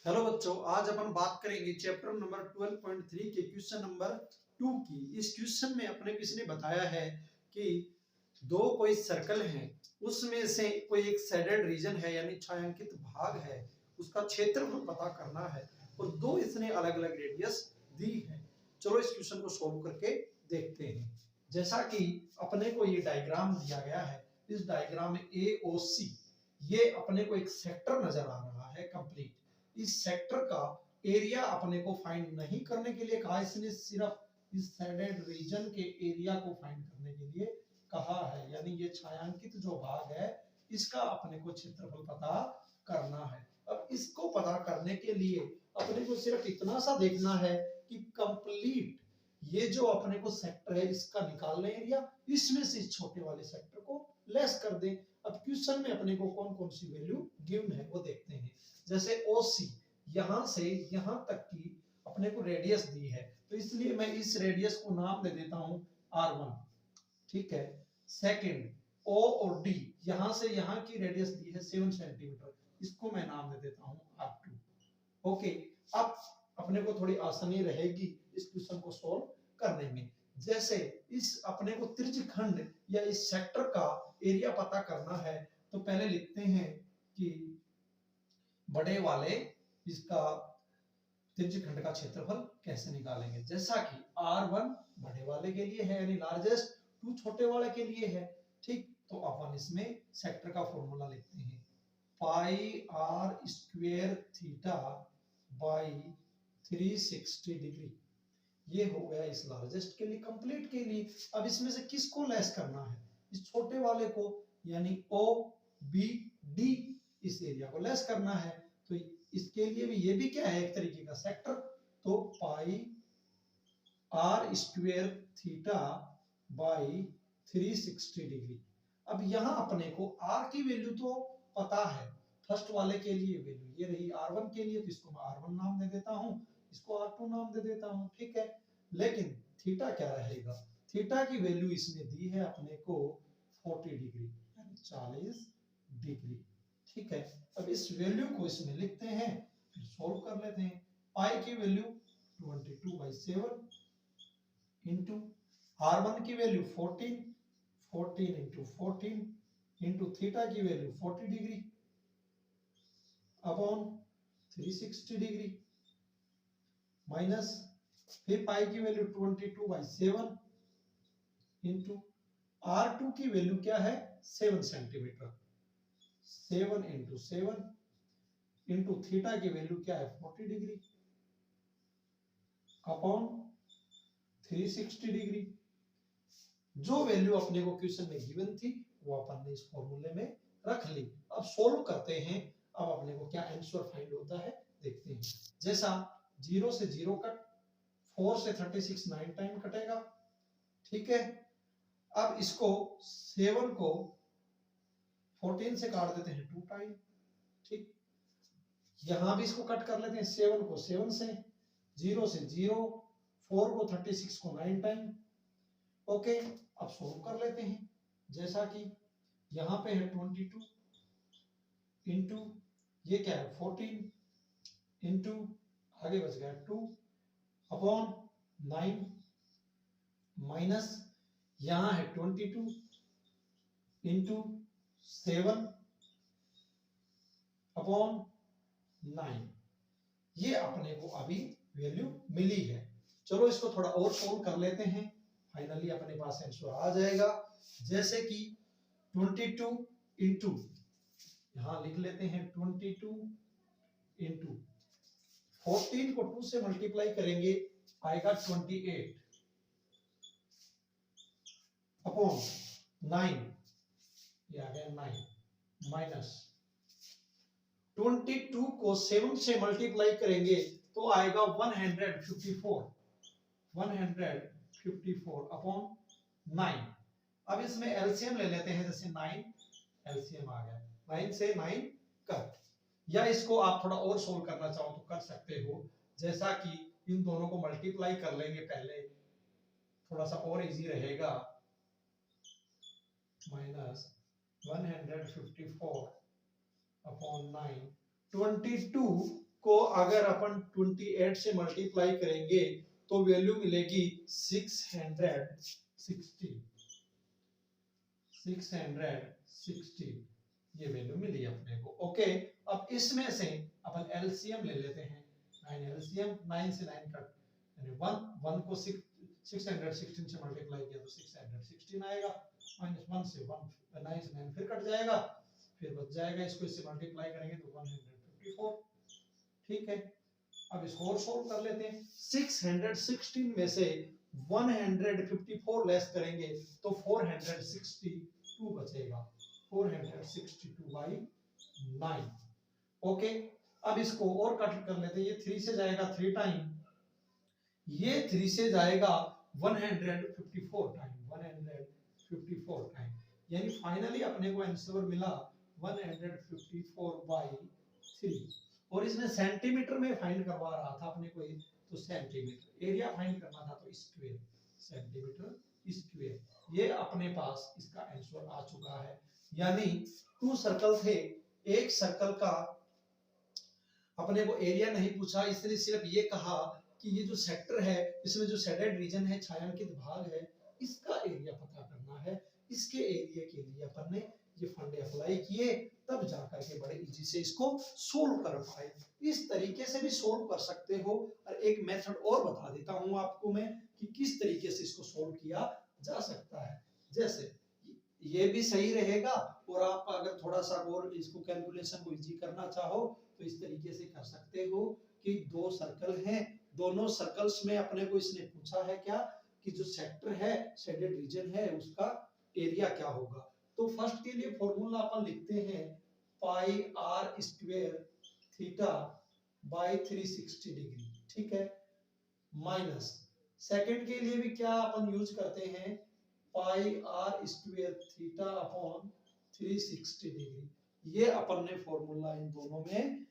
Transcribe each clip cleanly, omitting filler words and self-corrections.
Hello बच्चों, आज अपन बात करेंगे चैप्टर नंबर 12.3 के क्वेश्चन नंबर 2 की। इस क्वेश्चन में अपने किसी ने बताया है कि दो कोई सर्कल हैं, उसमें से कोई एक शेडेड रीजन है यानी छायांकित भाग है, उसका क्षेत्रफल पता करना है और दो इसने अलग अलग रेडियस दी है। चलो इस क्वेश्चन को सोल्व करके देखते हैं। जैसा कि अपने को ये डायग्राम दिया गया है, इस डायग्राम में AOC ये अपने को एक सेक्टर नजर आ रहा है कंप्लीट। इस सेक्टर का एरिया अपने को फाइंड नहीं करने के लिए कहा, इसने सिर्फ इस शेडेड रीजन के एरिया को फाइंड करने के लिए कहा है, यानी ये छायांकित जो भाग है इसका अपने को क्षेत्रफल पता करना है। अब इसको पता करने के लिए अपने को सिर्फ इतना सा देखना है कि कंप्लीट ये जो अपने को सेक्टर है इसका निकाल लें एरिया, इसमें से इस छोटे वाले सेक्टर को लेस कर दें। अब क्वेश्चन में अपने को कौन कौन सी वैल्यू गिवन है वो देखते हैं। जैसे OC यहां से यहां तक की अपने को रेडियस दी है, तो इसलिए मैं इस रेडियस को नाम दे देता हूं R1। ठीक है। सेकंड O और D यहां से यहां की रेडियस दी है 7 सेंटीमीटर, इसको मैं नाम दे देता हूं R2। ओके, अब अपने को थोड़ी आसानी रहेगी इस क्वेश्चन को सॉल्व करने में। जैसे इस अपने को त्रिज्यखंड या इस सेक्टर का एरिया पता करना है, तो पहले लिखते हैं कि बड़े वाले इसका त्रिज्यखंड का क्षेत्रफल कैसे निकालेंगे। जैसा कि R1 बड़े वाले के लिए है यानी लार्जेस्ट, 2 छोटे वाले के लिए है। ठीक, तो अपन इसमें सेक्टर का फॉर्मूला लिखते हैं, pi R square theta by 360 degree. ये हो गया इस लार्जेस्ट के लिए, कंप्लीट के लिए। अब इसमें से किसको लेस करना है, इस छोटे वाले को, यानी ओ बी डी इस एरिया को लेस करना है। तो इसके लिए भी ये भी क्या है, एक तरीके का सेक्टर। तो pi R square theta by 360 degree. अब यहां अपने को आर की वैल्यू तो पता है, फर्स्ट वाले के लिए वैल्यू ये रही R1 के लिए, तो इसको मैं R1 नाम दे देता हूं, इसको R2 नाम दे देता हूं। ठीक है, लेकिन थीटा क्या रहेगा, थीटा की वैल्यू इसने दी है अपने को 40 डिग्री यानी 40 डिग्री। ठीक है, अब इस वैल्यू को इसमें लिखते हैं, फिर सॉल्व कर लेते हैं। पाई की वैल्यू 22/7 इंटू R1 की वैल्यू 14, 14 इंटू 14 इंटू थीटा की value 40 degree upon 360 degree minus फिर पाई की वैल्यू 22/7 इंटू R2 की वैल्यू क्या है 7 सेंटीमीटर, 7 इंटू 7 इंटू थीटा की वैल्यू क्या है 40 डिग्री अपॉन 360 डिग्री। जो वैल्यू अपने को क्वेश्चन में गिवन थी वो अपन ने इस फॉर्मूले में रख ली। अब सोल्व करते हैं, अब अपने को क्या आंसर फाइंड होता है देखते हैं। जैसा 0 से 0 कट, 4 से 36 9 टाइम कटेगा। ठीक है, अब इसको 7 को 14 से काट देते हैं 2 टाइम। ठीक, यहां भी इसको कट कर लेते हैं, 7 को 7 से, 0 से 0, 4 को 36 को 9 टाइम। ओके, अब सोल्व कर लेते हैं। जैसा कि यहां पे है 22 इंटू ये क्या है 14 इंटू आगे बच गया 2 अपॉन 9 माइनस यहां है 22 इंटू 7 अपॉन 9। ये अपने को अभी वैल्यू मिली है। चलो इसको थोड़ा और सोल्व कर लेते हैं, फाइनली अपने पास आंसर आ जाएगा। जैसे कि 22 इंटू यहां लिख लेते हैं 22 इंटू 14 को 2 से मल्टीप्लाई करेंगे आएगा 28 अपॉन 9, ये आ गया 9 माइनस 22 को 7 से मल्टीप्लाई करेंगे तो आएगा 154 अपॉन 9। अब इसमें एलसीएम ले लेते हैं, जैसे 9 एलसीएम आ गया, 9 से 9 कट। या इसको आप थोड़ा और सोल्व करना चाहो तो कर सकते हो, जैसा कि इन दोनों को मल्टीप्लाई कर लेंगे पहले, थोड़ा सा और इजी रहेगा। माइनस 154 अपॉन 9, 22 को अगर अपन 28 से मल्टीप्लाई करेंगे तो वैल्यू मिलेगी 660 ये वैल्यू मिली अपने को। ओके, अब इसमें से अपन एलसीएम ले लेते हैं। 9 एलसीएम, 9 से 9 कट, यानी 1 को 616 से मल्टीप्लाई किया तो 616 आएगा, माइनस 1 से 1, 9 से 9 फिर कट जाएगा, फिर बच जाएगा, इसको इससे मल्टीप्लाई करेंगे तो 154। ठीक है, अब इसको और सोल्व कर लेते हैं। 616 में से 154 लेस करेंगे तो 462 बचेगा, 462/9। ओके, अब इसको और कट कर लेते हैं। ये 3 से जाएगा 3 टाइम, ये 3 से जाएगा 154 टाइम, यानी फाइनली अपने को आंसर मिला 154/3। और इसमें सेंटीमीटर में फाइंड करवा रहा था अपने को, तो सेंटीमीटर, एरिया फाइंड करना था तो स्क्वायर, सेंटीमीटर स्क्वायर। ये अपने पास इसका आंसर आ चुका है। यानी 2 सर्कल थे, एक सर्कल का अपने को एरिया नहीं पूछा, इसने सिर्फ ये कहा कि ये जो सेक्टर है, इसमें जो शेडेड रीजन है, छायांकित भाग है, इसका एरिया पता करना है। इसके एरिया के लिए अपन ने ये फंडे अप्लाई किए, तब जाकर के बड़े इजी से इसको सोल्व कर पाए। इस तरीके से भी सोल्व कर सकते हो। और एक मेथड और बता देता हूं आपको मैं कि किस तरीके से इसको सोल्व किया जा सकता है। जैसे ये भी सही रहेगा, और आप अगर थोड़ा सा और इसको कैलकुलेशन को इजी करना चाहो तो इस तरीके से कर सकते हो कि 2 सर्कल हैं, दोनों सर्कल्स में अपने को इसने पूछा है क्या कि जो सेक्टर है, शेडेड रीजन है, उसका एरिया क्या होगा। तो फर्स्ट के लिए फॉर्मूला अपन लिखते हैं pi R square theta by 360 degree. ठीक है, माइनस सेकंड के लिए भी क्या अपन यूज करते हैं, pi R square theta upon 360 degree. ये अपन ने फॉर्मूला इन दोनों में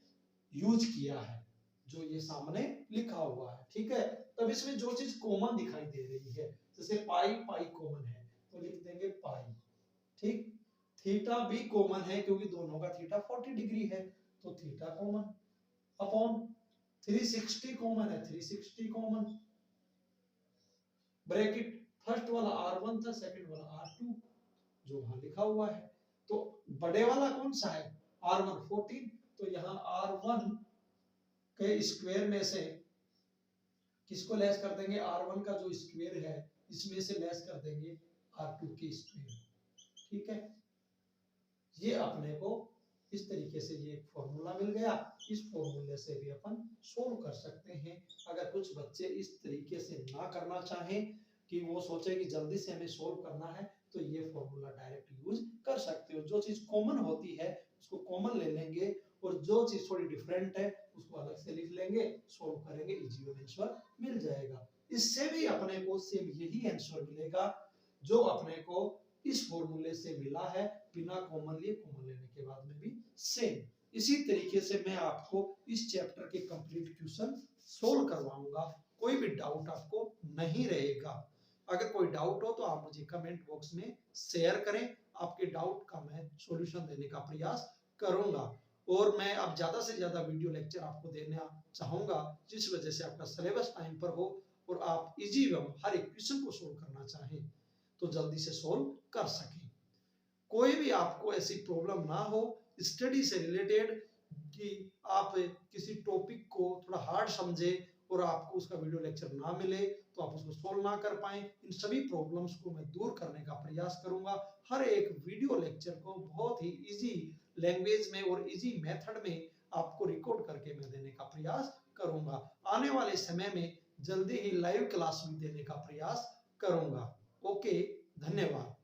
यूज किया है, जो ये सामने लिखा हुआ है। ठीक है, तब इसमें जो चीज कॉमन दिखाई दे रही है, जैसे पाई कॉमन है तो लिख देंगे पाई। ठीक, थीटा भी कॉमन है क्योंकि दोनों का थीटा 40 डिग्री है, तो थीटा कॉमन, अपॉन 360 कॉमन है, 360 कॉमन, ब्रैकेट फर्स्ट वाला R1 था, सेकंड वाला R2 जो वहां लिखा हुआ है। तो बड़े वाला कौन सा है, R1 14, तो यहाँ R1 के स्क्वायर में से किसको लेस कर देंगे, R1 का जो स्क्वायर है इसमें से लेस कर देंगे R2 के स्क्वायर। ठीक है, ये अपने को इस तरीके से ये एक फॉर्मूला मिल गया। इस फॉर्मूले से भी अपन सोल्व कर सकते हैं। अगर कुछ बच्चे इस तरीके से ना करना चाहें कि वो सोचे कि जल्दी से हमें सोल्व करना है, तो ये फॉर्मूला डायरेक्ट यूज कर सकते हो। जो चीज कॉमन होती है उसको कॉमन ले लेंगे, और जो चीज थोड़ी डिफरेंट है उसको अलग से लिख लेंगे, सोल्व करेंगे, इजी आंसर मिल जाएगा। इससे भी अपने को सेम यही आंसर मिलेगा जो अपने को इस फॉर्मूले से मिला है, बिना कॉमन लिए, कॉमन लेने के बाद में भी सेम। इसी तरीके से मैं आपको इस चैप्टर के कंप्लीट क्वेश्चन सोल्व करवाऊंगा, कोई भी डाउट आपको नहीं रहेगा। अगर कोई डाउट हो तो आप मुझे कमेंट बॉक्स में शेयर करें, आपके डाउट का मैं सॉल्यूशन देने का प्रयास करूंगा। और मैं अब ज्यादा से ज्यादा वीडियो लेक्चर आपको देना चाहूंगा, जिस वजह से आपका सिलेबस टाइम पर हो और आप इजी हर एक क्वेश्चन को सोल्व करना चाहें तो जल्दी से सोल्व कर सकें। कोई भी आपको ऐसी प्रॉब्लम ना हो स्टडी से रिलेटेड कि आप किसी टॉपिक को थोड़ा हार्ड समझे और आपको उसका वीडियो लेक्चर ना मिले तो आप उसको सोल्व ना कर पाए, इन सभी प्रॉब्लम्स को मैं दूर करने का प्रयास करूंगा। हर एक वीडियो लेक्चर को बहुत ही इजी लैंग्वेज में और इजी मेथड में आपको रिकॉर्ड करके मैं देने का प्रयास करूंगा। आने वाले समय में जल्दी ही लाइव क्लास भी देने का प्रयास करूंगा। ओके, धन्यवाद।